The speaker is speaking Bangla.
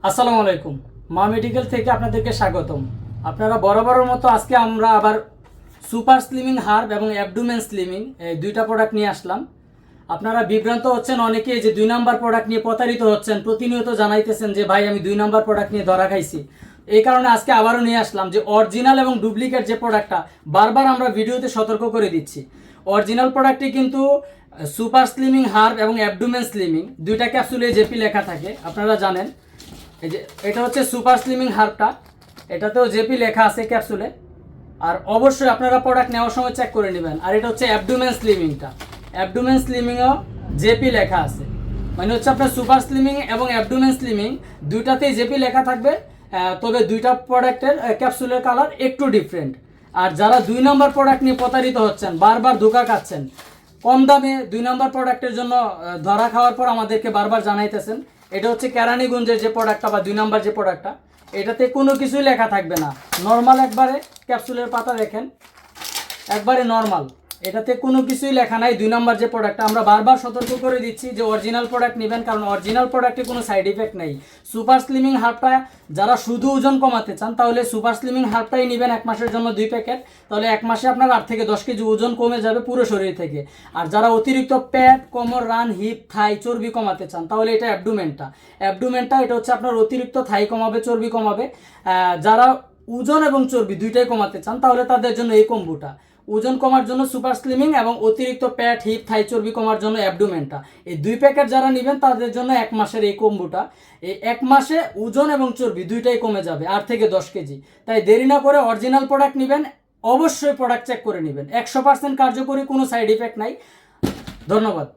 আসসালামু আলাইকুম। মা মেডিকেল থেকে আপনাদেরকে স্বাগতম। আপনারা বরাবরের মতো আজকে আমরা আবার সুপার স্লিমিং হার্ব এবং অ্যাবডোমেন স্লিমিং এই দুইটা প্রোডাক্ট নিয়ে আসলাম। আপনারা বিভ্রান্ত হচ্ছেন অনেকে, যে 2 নাম্বার প্রোডাক্ট নিয়ে প্রতারিত হচ্ছেন, প্রতিনিয়ত জানাইতেছেন যে ভাই আমি 2 নাম্বার প্রোডাক্ট নিয়ে ধরা খাইছি। এই কারণে আজকে আবারও নিয়ে আসলাম যে অরিজিনাল এবং ডুপ্লিকেট যে প্রোডাক্টটা বারবার আমরা ভিডিওতে সতর্ক করে দিচ্ছি। অরিজিনাল প্রোডাক্টটি কিন্তু সুপার স্লিমিং হার্ব এবং অ্যাবডোমেন স্লিমিং, দুইটা ক্যাপসুলে জেপি লেখা থাকে, আপনারা জানেন। এই যে এটা হচ্ছে সুপার স্লিমিং হার্বটা, এটাতেও জেপি লেখা আছে ক্যাপসুলে। আর অবশ্যই আপনারা প্রোডাক্ট নেওয়ার সময় চেক করে নেবেন। আর এটা হচ্ছে অ্যাবডোমেন স্লিমিংটা, অ্যাবডোমেন স্লিমিংও জেপি লেখা আছে। মানে হচ্ছে আপনার সুপার স্লিমিং এবং অ্যাবডোমেন স্লিমিং দুইটাতেই জেপি লেখা থাকবে, তবে দুইটা প্রোডাক্টের ক্যাপসুলের কালার একটু ডিফারেন্ট। আর যারা 2 নাম্বার প্রোডাক্ট নিয়ে প্রতারিত হচ্ছেন, বারবার ধোঁকা খাচ্ছেন, কম দামে 2 নাম্বার প্রোডাক্টের জন্য ধরা খাওয়ার পর আমাদেরকে বারবার জানাইতেছেন, এটা হচ্ছে কেরানীগঞ্জের যে প্রোডাক্টটা বা 2 নাম্বার যে প্রোডাক্টটা, এটাতে কোনো কিছুই লেখা থাকবে না। নর্মাল একবারে ক্যাপসুলের পাতা দেখেন, একবারে নর্মাল, এটাতে কোনো কিছুই লেখা নাই। 2 নাম্বার যে প্রোডাক্টটা, আমরা বারবার সতর্ক করে দিচ্ছি যে অরিজিনাল প্রোডাক্ট নেবেন, কারণ অরিজিনাল প্রোডাক্টে কোনো সাইড ইফেক্ট নেই। সুপার স্লিমিং হার্বটা যারা শুধু ওজন কমাতে চান, তাহলে সুপার স্লিমিং হার্বটাই নেবেন 1 মাসের জন্য 2 প্যাকেট। তাহলে 1 মাসে আপনার 8 থেকে 10 কেজি ওজন কমে যাবে পুরো শরীর থেকে। আর যারা অতিরিক্ত পেট, কোমর, রান, হিপ, থাই চর্বি কমাতে চান, তাহলে এটা অ্যাবডোমেনটা এটা হচ্ছে আপনার অতিরিক্ত থাই কমাবে, চর্বি কমাবে। যারা ওজন এবং চর্বি দুইটাই কমাতে চান, তাহলে তাদের জন্য এই কম্বোটা। ওজন কমার জন্য সুপার স্লিমিং এবং অতিরিক্ত প্যাট, হিপ, থাই চর্বি কমার জন্য অ্যাবডোমেনটা। এই 2 প্যাকেট যারা নেবেন তাদের জন্য 1 মাসের এই কম্বোটা। এই 1 মাসে ওজন এবং চর্বি দুইটাই কমে যাবে 8 থেকে 10 কেজি। তাই দেরি না করে অরিজিনাল প্রোডাক্ট নেবেন, অবশ্যই প্রোডাক্ট চেক করে নেবেন। 100% কার্যকরী, কোনো সাইড ইফেক্ট নাই। ধন্যবাদ।